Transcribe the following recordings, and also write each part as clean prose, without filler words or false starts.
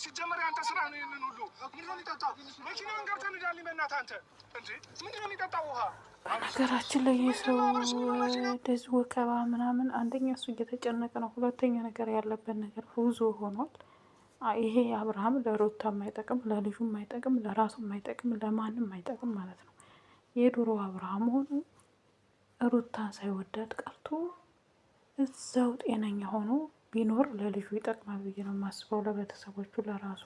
ሲጀመር ያንተ ስራ ነው። ይሄንን ሁሉ ምን ነው የሚጠጣው? መኪናውን ገብተን እንዳልኝ በእናትህ አንተ እንዴ ምንድን ነው የሚጠጣው? ውሃ በነገራችን ላይ የሰው እንደዚህ ወከባ ምናምን አንደኛ እሱ እየተጨነቀ ነው፣ ሁለተኛ ነገር ያለበት ነገር ብዙ ሆኗል። ይሄ አብርሃም ለሩታ የማይጠቅም ለልጁ የማይጠቅም ለራሱ የማይጠቅም ለማንም የማይጠቅም ማለት ነው። የድሮ አብርሃም ሆኖ ሩታን ሳይወዳድ ቀርቶ እዛው ጤነኛ ሆኖ ቢኖር ለልጁ ይጠቅማል ብዬ ነው የማስበው፣ ለቤተሰቦቹ ለራሱ።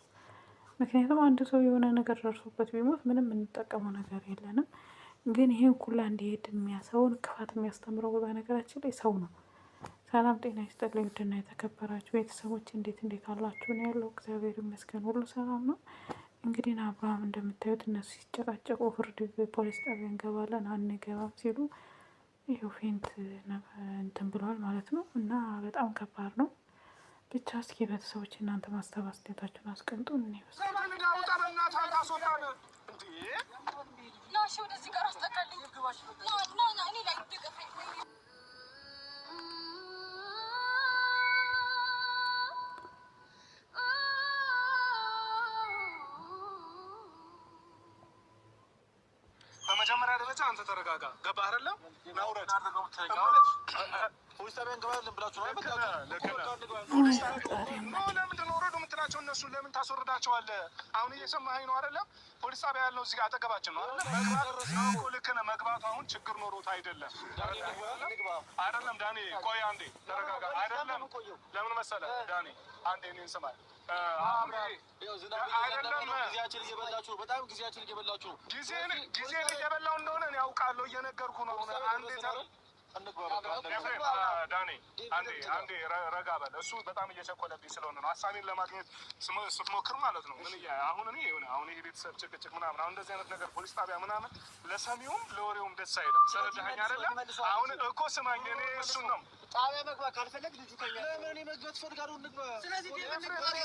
ምክንያቱም አንድ ሰው የሆነ ነገር ደርሶበት ቢሞት ምንም የምንጠቀመው ነገር የለንም። ግን ይህን ኩላ እንዲሄድ የሚያሰውን ክፋት የሚያስተምረው በነገራችን ላይ ሰው ነው። ሰላም ጤና ይስጥልኝ ውድና የተከበራችሁ ቤተሰቦች እንዴት አላችሁ? ነው ያለው። እግዚአብሔር ይመስገን ሁሉ ሰላም ነው። እንግዲህ አብርሃም እንደምታዩት እነሱ ሲጨቃጨቁ ፍርድ ፖሊስ ጣቢያ እንገባለን አንገባም ሲሉ ይኸው ፌንት እንትን ብለዋል ማለት ነው። እና በጣም ከባድ ነው። ብቻ እስኪ ቤተሰቦች እናንተ ማስተባበያ አስተያየታችሁን አስቀምጡ። እኔ በመጀመሪያ ደረጃ አንተ ተረጋጋ። ገባህ አይደለም? ናውረድ ፖሊስ ጣቢያ እንገባለን ብላችሁ ነው ለምንድን ነው ወረዱ የምትላቸው? እነሱ ለምን ታስወርዳቸዋለህ? አሁን እየሰማኸኝ ነው አይደለም? ፖሊስ ጣቢያ ያለው እዚህ ጋር አጠገባችን ነው አይደለም? ልክ ነህ። መግባቱ አሁን ችግር ኖሮት አይደለም አይደለም። ዳኒ ቆይ አንዴ ተረጋጋ። አይደለም ለምን መሰለህ ዳኒ አንዴ እኔን ስማኝ። ጊዜን እየበላሁ እንደሆነ እኔ አውቃለሁ፣ እየነገርኩ ነው። ዳኒ አንዴ ረጋ በል። እሱ በጣም እየቸኮለብኝ ስለሆነ ነው ሀሳቤን ለማግኘት ስትሞክር ማለት ነው። አሁን እኔ አሁን ይሄ ቤተሰብ ጭቅጭቅ ምናምን አሁን እንደዚህ አይነት ነገር ፖሊስ ጣቢያ ምናምን ለሰሚውም ለወሬውም ደስ አይልም። ሰረዳኸኝ አይደለም? አሁን እኮ ስማኝ፣ እኔ እሱን ነው ጣቢያ መግባት ካልፈለግ ልጁ ከኛ ለምን መግባት ፈልጋለሁ እንግባ። ስለዚህ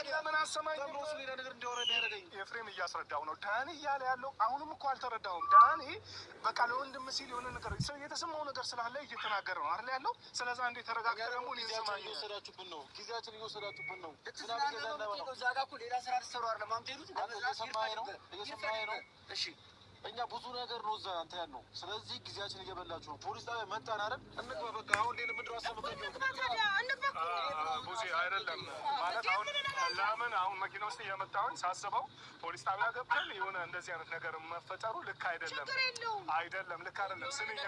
ለምን አሰማኝ ነው ሌላ ነገር እንዲያወራ ያደረገኝ ኤፍሬም እያስረዳው ነው። ዳኒ እያለ ያለው አሁንም እኮ አልተረዳሁም። ዳኒ በቃ ለወንድም ሲል የሆነ ነገር የተሰማው ነገር ስላለ እየተናገረ ነው አይደል ያለው። ስለዚህ አንዴ ተረጋግተህ ደግሞ ጊዜያችንን እየወሰዳችሁብን ነው። እየወሰዳችሁብን ነው። እዛ ጋር እኮ ሌላ ስራ ልትሰሩ አይደለም አምጥሉት። እየሰማኸኝ ነው? እሺ እኛ ብዙ ነገር ነው እዛ አንተ ያለው። ስለዚህ ጊዜያችን እየበላችሁ ነው። ፖሊስ ጣቢያ መጣን አይደል? እንግባ በቃ። አሁን ሌላ ምንድን ነው አሰመከኝ ቡዜ አይደለም ማለት አሁን ለምን አሁን መኪና ውስጥ እየመጣሁኝ ሳስበው ፖሊስ ጣቢያ ገብተን የሆነ እንደዚህ አይነት ነገር መፈጠሩ ልክ አይደለም። አይደለም ልክ አይደለም። ስንኛ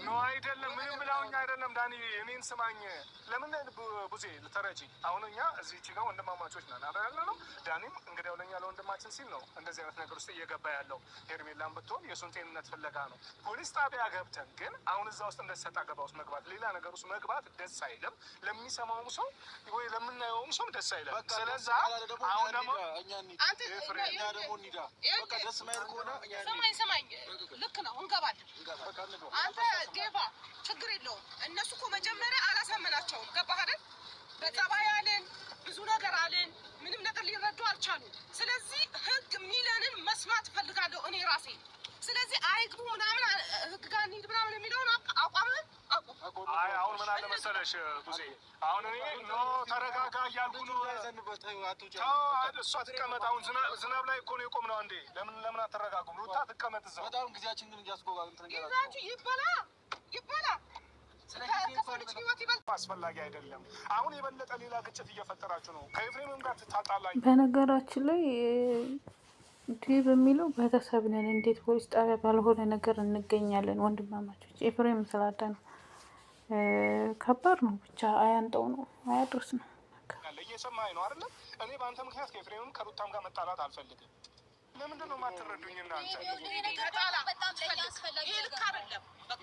ነው አይደለም ምንም ብላውኝ አይደለም። ዳኒ እኔን ስማኝ። ለምን ቡዜ ልተረጂ አሁን እኛ እዚህ ጋር ወንድማማቾች ነን አይደል ነው። ዳኒም እንግዲህ ለኛ ለወንድማችን ሲል ነው እንደዚህ አይነት ነገር ውስጥ እየገባ ያለው። ሄርሜላም ብትሆን የሱን ጤንነት ፍለጋ ነው። ፖሊስ ጣቢያ ገብተን ግን አሁን እዛ ውስጥ እንደሰጣ ገባ ውስጥ መግባት ሌላ ነገር ውስጥ መግባት ደስ አይልም። ለሚሰማውም ሰው ወይ ለምናየውም ሰው ደስ አይልም። ስለዚህ አሁን ደግሞ አንተ እኛ ደግሞ እንሂዳ በቃ ደስ ማይል ከሆነ ሰማኝ ልክ ነው እንገባለን። አንተ ዴቫ ችግር የለውም። እነሱ እኮ መጀመሪያ አላሳመናቸውም። ገባህ አይደል? በጸባይ አለን ብዙ ነገር አለን። ምንም ነገር ሊረዱ አልቻሉም። ስለዚህ ህግ ሚለንን መስማት ፈልጋለሁ እኔ ራሴ። ስለዚህ አይግቡ ምናምን ህግ ጋር እንሂድ ምናምን የሚለውን አቋምን አይ አሁን ምን አለ መሰለሽ ቡዜ አሁን እኔ ተረጋጋ እያልኩ ነው። እሷ ትቀመጥ። አሁን ዝናብ ላይ እኮ ነው የቆምነው። አንዴ ለምን አትረጋጉም? ሩታ ትቀመጥ እዛው። በጣም ጊዜያችን ግን እያስቆባችሁ ይበላ አስፈላጊ አይደለም። አሁን የበለጠ ሌላ ግጭት እየፈጠራችሁ ነው። ከኤፍሬምም ጋር ትታጣላችሁ። በነገራችን ላይ ዲብ የሚለው ቤተሰብ ነን፣ እንዴት ፖሊስ ጣቢያ ባልሆነ ነገር እንገኛለን? ወንድማማቾች ኤፍሬም ስላለ ነው። ከባድ ነው። ብቻ አያንጠው ነው አያድርስ ነው። እየሰማኸኝ ነው አይደለም? እኔ በአንተ ምክንያት ከኤፍሬምም ከሩታም ጋር መጣላት አልፈልግም። ለምንድን ነው የማትረዱኝ እናንተ?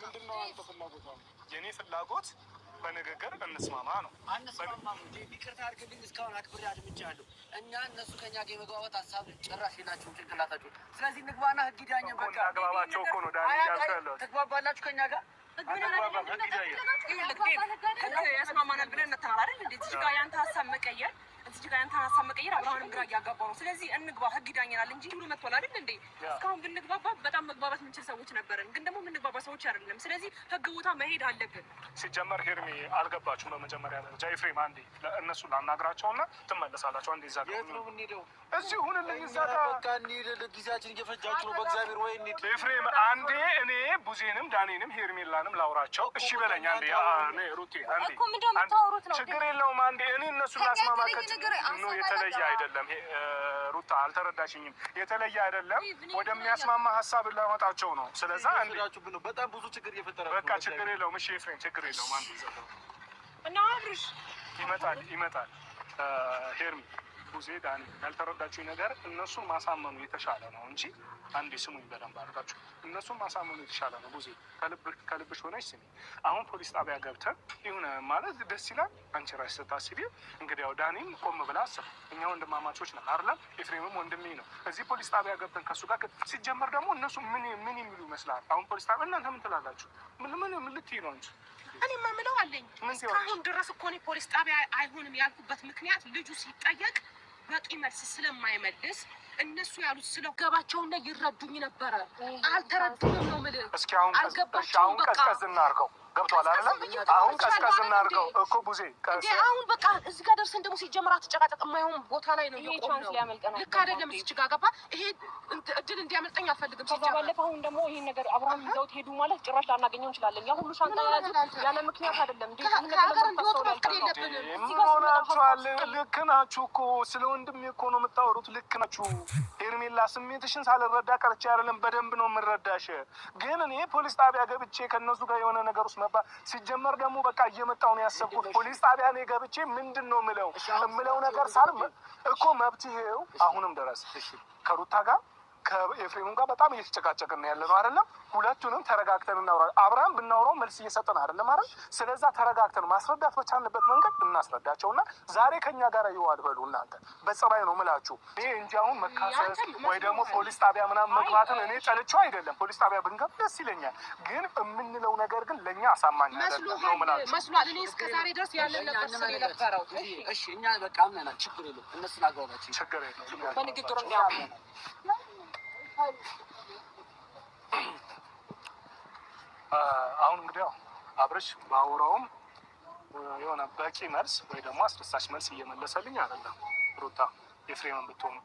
ምንድነው አንተ ፍላጎት? የኔ ፍላጎት በንግግር እንስማማ ነው። አንስማማም እንዴ? ይቅርታ አድርግልኝ። እስካሁን አክብሬ አድምጫለሁ። እኛ እነሱ ከኛ ጋር የመግባባት ሀሳብ ጭራሽ የላቸውም ጭንቅላታቸው። ስለዚህ ንግባና ህግ ዳኘን። በቃ አግባባቸው እኮ ነው ዳኒ ያልከለው። ትግባባላችሁ ከኛ ጋር ያስማማናል ብለን እንተናል አይደል? እንዴ እዚህ ጋር ያንተ ሀሳብ መቀየር አብርሃምንም ግራ እያጋባው ነው። ስለዚህ እንግባ፣ ህግ ይዳኘናል እንጂ ሁሉ መጥቷል አይደል እንዴ? እስካሁን ብንግባባ በጣም መግባባት የምንችል ሰዎች ነበርን፣ ግን ደግሞ የምንግባባ ሰዎች አይደለም። ስለዚህ ህግ ቦታ መሄድ አለብን። ሲጀመር ሄርሜ አልገባችሁም። በመጀመሪያ ደረጃ ኤፍሬም አንዴ እነሱ ላናግራቸውና ትመለሳላችሁ። አንዴ እዛ የት ነው የምንሄደው? እዚህ ሁንልኝ። እዛ ጋር በቃ እንሂድ። ጊዜያችን እየፈጃችሁ ነው። በእግዚአብሔር ወይ እንሂድ። ኤፍሬም አንዴ እኔ ቡዜንም ዳኔንም ሄርሜላንም ላውራቸው። እሺ በለኝ አንዴ። እኔ ሩቴ አንዴ ችግር የለውም። አንዴ እኔ እነሱ ላስማማከት ነው። የተለየ አይደለም ሩታ፣ አልተረዳሽኝም። የተለየ አይደለም። ወደሚያስማማ ሀሳብ ላመጣቸው ነው። ስለዛ አንዴ በጣም ብዙ ችግር እየፈጠረ በቃ ችግር የለውም። እሺ ኤፍሬም ችግር የለውም። አንዴ ዘለው እና አብርሽ ይመጣል ሄርሜ ቡዜ ዳኒ ያልተረዳችሁኝ ነገር እነሱን ማሳመኑ የተሻለ ነው እንጂ አንዴ ስሙኝ በደንብ አድርጋችሁ። እነሱን ማሳመኑ የተሻለ ነው። ቡዜ ከልብሽ ሆነች ስሚ። አሁን ፖሊስ ጣቢያ ገብተን ይሁን ማለት ደስ ይላል። አንቺ ራስሽ ስታስቢ እንግዲህ ያው ዳኒም ቆም ብላ አስብ። እኛ ወንድማማቾች ነን አይደለም? ኤፍሬምም ወንድሜ ነው። እዚህ ፖሊስ ጣቢያ ገብተን ከሱ ጋር ሲጀመር ደግሞ እነሱ ምን የሚሉ ይመስላል? አሁን ፖሊስ ጣቢያ እናንተ ምን ትላላችሁ? ምን ልትይ ነው እንጂ እኔ የምለው አለኝ። እስካሁን ድረስ እኮ እኔ ፖሊስ ጣቢያ አይሆንም ያልኩበት ምክንያት ልጁ ሲጠየቅ በቂ መልስ ስለማይመልስ እነሱ ያሉት ስለገባቸውና ይረዱኝ ነበረ። አልተረዱም ነው የምልህ። እስኪ አሁን ቀዝቀዝ እናድርገው። ገብቷል አይደለም? አሁን ቀዝቀዝ እናድርገው እኮ ቡዜ። አሁን በቃ እዚህ ጋር ደርሰን ደግሞ ሲጀምር አትጨቃጨቅ። የማይሆን ቦታ ላይ ነው የቆምነው። ልክ አይደለም። እዚች ጋር ገባ። ይሄ እድል እንዲያመልጠኝ አልፈልግም። ከዛ ባለፈ አሁን ደግሞ ይሄን ነገር አብርሃም ይዘውት ሄዱ ማለት ጭራሽ ላናገኘው እንችላለን። ያ ሁሉ ሻንጣ ያዙት ያለ ምክንያት አይደለም እንዴ? ከሀገር እንዲወጡ መፍቀድ የለብንም። ምን ሆናችኋል? ልክ ናችሁ እኮ። ስለ ወንድሜ እኮ ነው የምታወሩት። ልክ ናችሁ። ሄርሜላ ስሜትሽን ሳልረዳ ቀርቼ አይደለም፣ በደንብ ነው የምረዳሽ። ግን እኔ ፖሊስ ጣቢያ ገብቼ ከነሱ ጋር የሆነ ነገር ውስጥ ሲጀመር ደግሞ በቃ እየመጣሁ ነው ያሰብኩት። ፖሊስ ጣቢያ ነው ገብቼ ምንድን ነው የምለው ነገር ሳል እኮ መብትሄው አሁንም ድረስ ከሩታ ጋር ከኤፍሬም ጋር በጣም እየተጨቃጨቅን ነው ያለ ነው አይደለም? ሁለቱንም ተረጋግተን እናውራ። አብርሃም ብናውራው መልስ እየሰጠን አይደለም አይደል? ስለዛ ተረጋግተን ማስረዳት በቻልንበት መንገድ እናስረዳቸውና ዛሬ ከኛ ጋር ይዋል በሉ። እናንተ በጸባይ ነው ምላችሁ ይሄ እንጂ አሁን መካሰስ ወይ ደግሞ ፖሊስ ጣቢያ ምናምን መግባትን እኔ ጠልቼው አይደለም። ፖሊስ ጣቢያ ብንገባ ደስ ይለኛል። ግን የምንለው ነገር ግን ለኛ አሳማኝ አይደለም ነው ምላችሁ። መስሏል። እኔ እስከ ዛሬ ድረስ ያለን ነበር ስለነበረው። እሺ እኛ በቃ አምነናል። ችግር የለውም። እነሱን አግባባችን ችግር የለውም። በንግግሩ እንዲያምኑ አሁን እንግዲህ አብርሽ ባወራውም የሆነ በቂ መልስ ወይ ደግሞ አስደሳች መልስ እየመለሰልኝ አይደለም። ሩታ ኤፍሬምን ብትሆኑ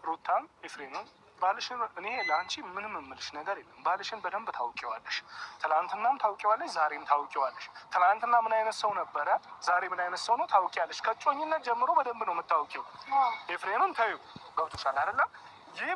ሩታም ኤፍሬምን ባልሽን እኔ ለአንቺ ምንም የምልሽ ነገር የለም። ባልሽን በደንብ ታውቂዋለሽ። ትናንትናም ታውቂዋለሽ፣ ዛሬም ታውቂዋለሽ። ትናንትና ምን አይነት ሰው ነበረ፣ ዛሬ ምን አይነት ሰው ነው ታውቂያለሽ። ከጮኝነት ጀምሮ በደንብ ነው የምታውቂው። ኤፍሬምን ተይው። ገብቶሻል አይደለም? ይህ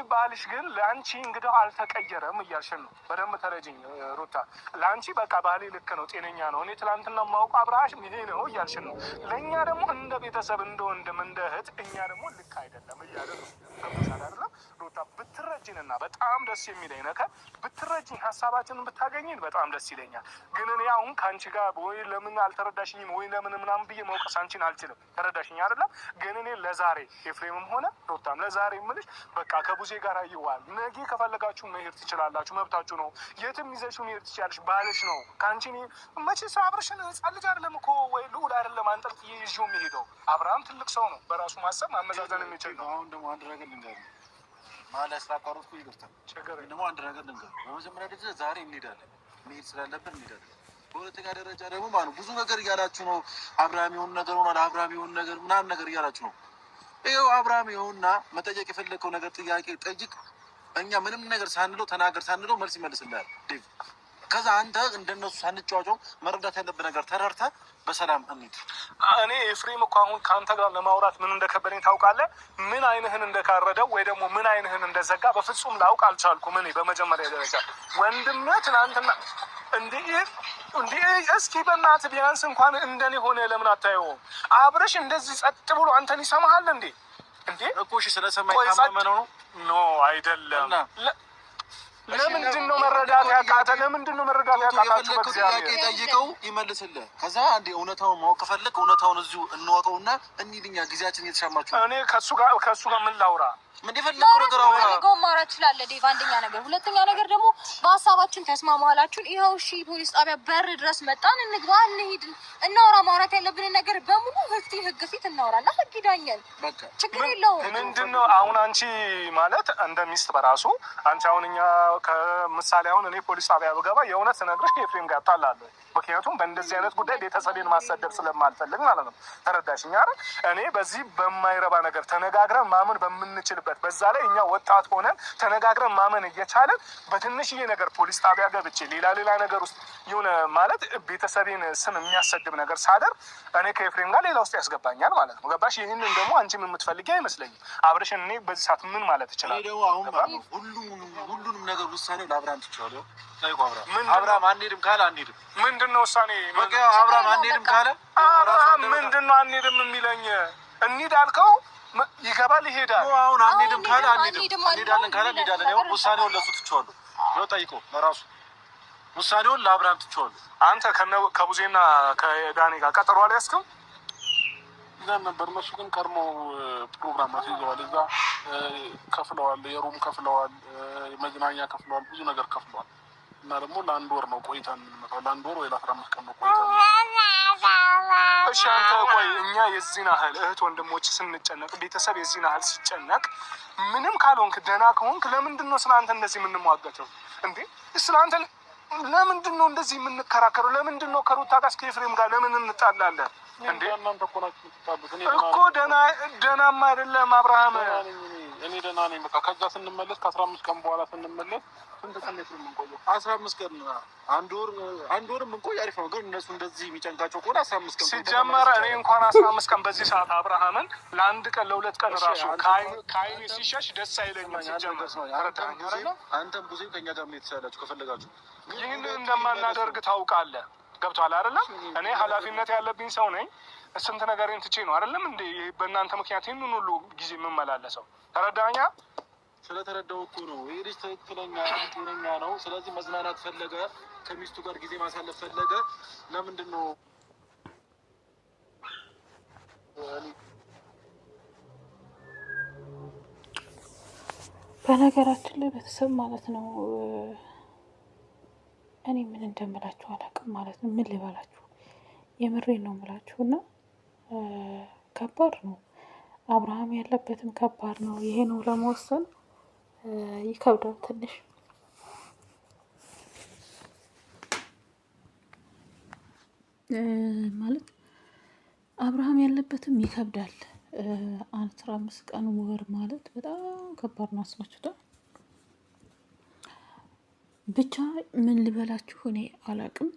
ባልሽ ግን ለአንቺ እንግዲህ አልተቀየረም እያልሽን ነው። በደንብ ተረጅኝ ሩታ። ለአንቺ በቃ ባሌ ልክ ነው፣ ጤነኛ ነው፣ እኔ ትላንትና ማውቅ አብርሃም ይሄ ነው እያልሽን ነው። ለእኛ ደግሞ እንደ ቤተሰብ፣ እንደ ወንድም፣ እንደ እህት እኛ ደግሞ ልክ አይደለም እያለ ነው። ሰምተሻል አይደለም ሩታ? ብትረጅንና በጣም ደስ የሚለኝ ነገር ብትረጅኝ፣ ሀሳባችንን ብታገኝን በጣም ደስ ይለኛል። ግን እኔ አሁን ከአንቺ ጋር ወይ ለምን አልተረዳሽኝም ወይ ለምን ምናምን ብዬ መውቀስ አንቺን አልችልም። ተረዳሽኝ አይደለም? ግን እኔ ለዛሬ ኤፍሬምም ሆነ ሩታም ለዛሬ የምልሽ በቃ ከቡዜ ጋር ይዋል። ነገ ከፈለጋችሁ መሄድ ትችላላችሁ፣ መብታችሁ ነው። የትም ይዘሽው መሄድ ትችላለሽ፣ ባልሽ ነው። ከአንቺ መቼ ሰው አብርሽን ህጻን ልጅ አይደለም እኮ ወይ ልዑል አይደለም አንጠልጥዬ ይዤው የሚሄደው። አብርሃም ትልቅ ሰው ነው፣ በራሱ ማሰብ ማመዛዘን የሚችል ነው። አሁን ደግሞ አንድ ነገር ልንገርህ፣ መሀል ስላቋረጥኩ ይቅርታ። ደግሞ አንድ ነገር ልንገርህ፣ በመጀመሪያ ደረጃ ዛሬ እንሄዳለን፣ መሄድ ስላለብን እንሄዳለን። በሁለተኛ ደረጃ ደግሞ ማለት ብዙ ነገር እያላችሁ ነው። አብርሃም የሆነ ነገር ሆኗል፣ አብርሃም የሆነ ነገር ምናምን ነገር እያላችሁ ነው። ይኸው አብርሃም ይኸውና መጠየቅ የፈለግከው ነገር ጥያቄ ጠይቅ። እኛ ምንም ነገር ሳንለው ተናገር ሳንለው መልስ ይመልስልሃል ዴቭ። ከዛ አንተ እንደነሱ ሳንጫዋጨው መረዳት ያለብህ ነገር ተረድተህ በሰላም እንሂድ። እኔ ኤፍሬም እኮ አሁን ከአንተ ጋር ለማውራት ምን እንደከበደኝ ታውቃለህ? ምን አይንህን እንደካረደው ወይ ደግሞ ምን አይንህን እንደዘጋ በፍጹም ላውቅ አልቻልኩም። እኔ በመጀመሪያ ደረጃ ወንድምህ ትናንትና እንዴ እስኪ በእናትህ ቢያንስ እንኳን እንደኔ ሆነ ለምን አታየውም? አብረሽ እንደዚህ ጸጥ ብሎ አንተን ይሰማሃል እንዴ? እንዴ እኮ እሺ ስለሰማኝ ታመመ ነው? ኖ አይደለም። ለምንድን ነው መረዳት ያቃተ? ለምንድን ነው መረዳት ያቃታችሁ? በእግዚአብሔር ጠይቀው ይመልስልህ። ከዛ አንዴ እውነታውን ማወቅ ከፈለክ እውነታውን እዚሁ እንወቀውና እንሂድኛ። ጊዜያችን እየተሻማችሁ እኔ ከሱ ጋር ምን ላውራ? ምን የፈለከው ነገር አውራ። ፈልገው ማውራት ትችላለህ ዴቭ። አንደኛ ነገር፣ ሁለተኛ ነገር ደግሞ በሀሳባችን ተስማማላችሁን? ይኸው እሺ፣ ፖሊስ ጣቢያ በር ድረስ መጣን። እንግባ፣ እንሂድ፣ እናውራ። ማውራት ያለብንን ነገር በሙሉ ህግ ፊት እናውራና ህግ ይዳኛል። በቃ ችግር የለውም። ምንድነው አሁን አንቺ ማለት እንደ ሚስት በራሱ አንቺ አሁን እኛ ከምሳሌ አሁን እኔ ፖሊስ ጣቢያ ብገባ የእውነት ስነግርሽ ከኤፍሬም ጋር እጣላለሁ። ምክንያቱም በእንደዚህ አይነት ጉዳይ ቤተሰቤን ማሰደብ ስለማልፈልግ ማለት ነው። ተረዳሽኝ አይደል? እኔ በዚህ በማይረባ ነገር ተነጋግረን ማመን በምንችልበት በዛ ላይ እኛ ወጣት ሆነን ተነጋግረን ማመን እየቻለን በትንሽዬ ነገር ፖሊስ ጣቢያ ገብቼ ሌላ ነገር ውስጥ የሆነ ማለት ቤተሰቤን ስም የሚያሰድብ ነገር ሳደር እኔ ከኤፍሬም ጋር ሌላ ውስጥ ያስገባኛል ማለት ነው። ገባሽ? ይህንን ደግሞ አንቺም የምትፈልጊ አይመስለኝም። አብረሽን እኔ በዚህ ሰዓት ምን ማለት እችላለሁ? ደግሞ አሁን ሁሉንም ነገር ውሳኔው ለአብርሃም ትችላለሁ። አብርሃም አንሄድም ካለ አንሄድም። ምንድነው ውሳኔ? አብርሃም አንሄድም ካለ አብርሃም ምንድነው አንሄድም የሚለኝ? እንሂድ አልከው ይገባል፣ ይሄዳል። አሁን አንሄድም ካለ አንሄድም፣ እንሄዳለን ካለ እንሄዳለን። ያው ውሳኔውን ለሱ ትችዋለሁ። ነው ጠይቀው ለራሱ ውሳኔውን ለአብርሃም ትችዋለሁ። አንተ ከቡዜና ከዳኒ ጋር ቀጠሮ አልያዝክም? እዛም ነበር። እነሱ ግን ቀድሞ ፕሮግራም አስይዘዋል። እዛ ከፍለዋል፣ የሩም ከፍለዋል፣ የመዝናኛ ከፍለዋል፣ ብዙ ነገር ከፍለዋል። እና ደግሞ ለአንድ ወር ነው ቆይታ የምንመጣው። ለአንድ ወር ወይ ለ15 ቀን ነው ቆይታ። እሺ አንተ ቆይ፣ እኛ የዚህን ያህል እህት ወንድሞች ስንጨነቅ፣ ቤተሰብ የዚህን ያህል ሲጨነቅ፣ ምንም ካልሆንክ ደህና ከሆንክ ለምንድን ነው ስለ አንተ እንደዚህ የምንሟገተው እንዴ? ስለ አንተ ለምንድን ነው እንደዚህ የምንከራከረው? ለምንድን ነው ከሩታ ጋር ከኤፍሬም ጋር ለምን እንጣላለን እንዴ? እናንተ እኮ ናችሁ የምትጣሉት። እኮ ደህናማ አይደለም አብርሃም። እኔ ደህና ነኝ። በቃ ከዛ ስንመለስ ከ15 ቀን በኋላ ስንመለስ ስንት ቀን ነው የምንቆየው? 15 ቀን አንድ ወርም እንቆይ አሪፍ ነው። ግን እነሱ እንደዚህ የሚጨንቃቸው ከሆነ 15 ቀን ሲጀመር እኔ እንኳን 15 ቀን በዚህ ሰዓት አብርሃምን ለአንድ ቀን ለሁለት ቀን ራሱ ከአይኔ ሲሸሽ ደስ አይለኝም። ሲጀመር አንተም ብዙ ከኛ ጋር ምን ትሰራላችሁ? ከፈለጋችሁ ይህን እንደማናደርግ ታውቃለህ። ገብቶሃል አይደለም? እኔ ኃላፊነት ያለብኝ ሰው ነኝ። ስንት ነገሬን ትቼ ነው አይደለም እንዴ በእናንተ ምክንያት ይህንን ሁሉ ጊዜ የምመላለሰው። ተረዳኛ? ስለተረዳው እኮ ነው። ይሄ ልጅ ትክክለኛ ጤነኛ ነው። ስለዚህ መዝናናት ፈለገ፣ ከሚስቱ ጋር ጊዜ ማሳለፍ ፈለገ። ለምንድን ነው በነገራችን ላይ ቤተሰብ ማለት ነው። እኔ ምን እንደምላችሁ አላውቅም ማለት ነው። ምን ልበላችሁ? የምሬን ነው የምላችሁ። እና ከባድ ነው። አብርሃም ያለበትም ከባድ ነው። ይሄ ነው ለመወሰን ይከብዳል ትንሽ። ማለት አብርሃም ያለበትም ይከብዳል። 15 ቀን ወር ማለት በጣም ከባድ ነው። አስባችሁታል? ብቻ ምን ልበላችሁ እኔ አላቅም።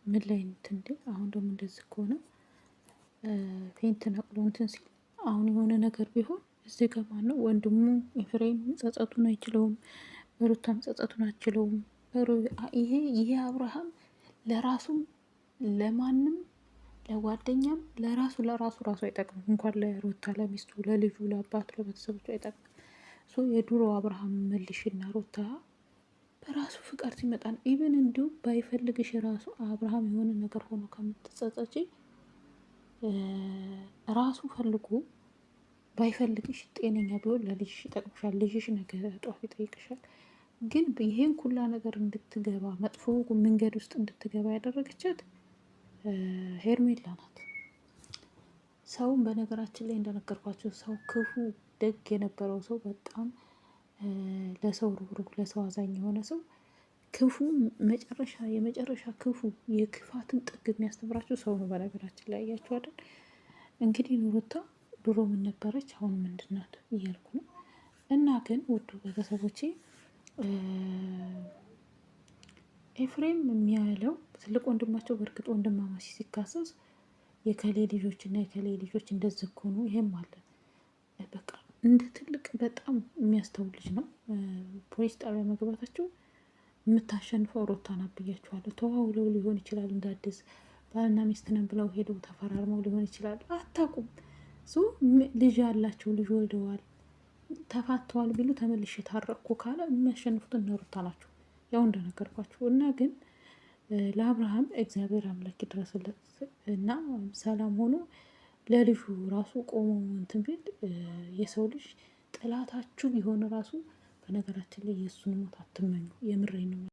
ምን ላይ እንትን አሁን ደግሞ እንደዚህ ከሆነ ፌንት ነቅሎ እንትን ሲል አሁን የሆነ ነገር ቢሆን እዚህ ጋር ማነው ወንድሙ ኤፍሬም ጸጸቱን አይችለውም፣ ሩታም ጸጸቱን አይችለውም። ይሄ አብርሃም ለራሱም ለማንም ለጓደኛም ለራሱ አይጠቅምም። እንኳን ለሩታ ለሚስቱ፣ ለልጁ፣ ለአባቱ፣ ለቤተሰቦቹ አይጠቅምም። የድሮ አብርሃም መልሽና ሩታ በራሱ ፍቃድ ሲመጣ ነው። ኢቨን እንዲሁ ባይፈልግሽ ራሱ አብርሃም የሆነ ነገር ሆኖ ከምትጸጸጪ ራሱ ፈልጎ ባይፈልግሽ ጤነኛ ቢሆን ለልጅሽ ይጠቅምሻል። ልጅሽ ነገ ጧፍ ይጠይቅሻል። ግን ይሄን ኩላ ነገር እንድትገባ መጥፎ መንገድ ውስጥ እንድትገባ ያደረገቻት ሄርሜላ ናት። ሰውን በነገራችን ላይ እንደነገርኳቸው ሰው ክፉ ደግ የነበረው ሰው በጣም ለሰው ሩህሩህ ለሰው አዛኝ የሆነ ሰው ክፉ የመጨረሻ ክፉ የክፋትን ጥግ የሚያስተምራቸው ሰው ነው። በነገራችን ላይ ያያችሁ አይደል? እንግዲህ ሩታ ድሮ ምን ነበረች አሁን ምንድን ናት እያልኩ ነው። እና ግን ውዱ ቤተሰቦቼ ኤፍሬም የሚያለው ትልቅ ወንድማቸው በእርግጥ ወንድማማች ሲካሰስ የከሌ ልጆች እና የከሌ ልጆች እንደዚህ እኮ ነው። ይሄም አለ በቃ እንደ ትልቅ በጣም የሚያስተውል ልጅ ነው። ፖሊስ ጣቢያ መግባታቸው የምታሸንፈው ሩታ ናት ብያችኋለሁ። ተዋውለው ሊሆን ይችላል እንደ አዲስ ባልና ሚስት ነን ብለው ሄደው ተፈራርመው ሊሆን ይችላል። አታውቁም። ልጅ ያላቸው ልጅ ወልደዋል ተፋተዋል ቢሉ ተመልሼ ታረቅኩ ካለ የሚያሸንፉት እነ ሩታ ናቸው። ያው እንደነገርኳችሁ እና ግን ለአብርሃም እግዚአብሔር አምላክ ይድረስለት እና ሰላም ሆኖ ለልጁ ራሱ ቆሞ እንትን ቢል የሰው ልጅ ጥላታችሁ ቢሆን ራሱ በነገራችን ላይ የእሱን ሞት አትመኙ። የምሬን ነው።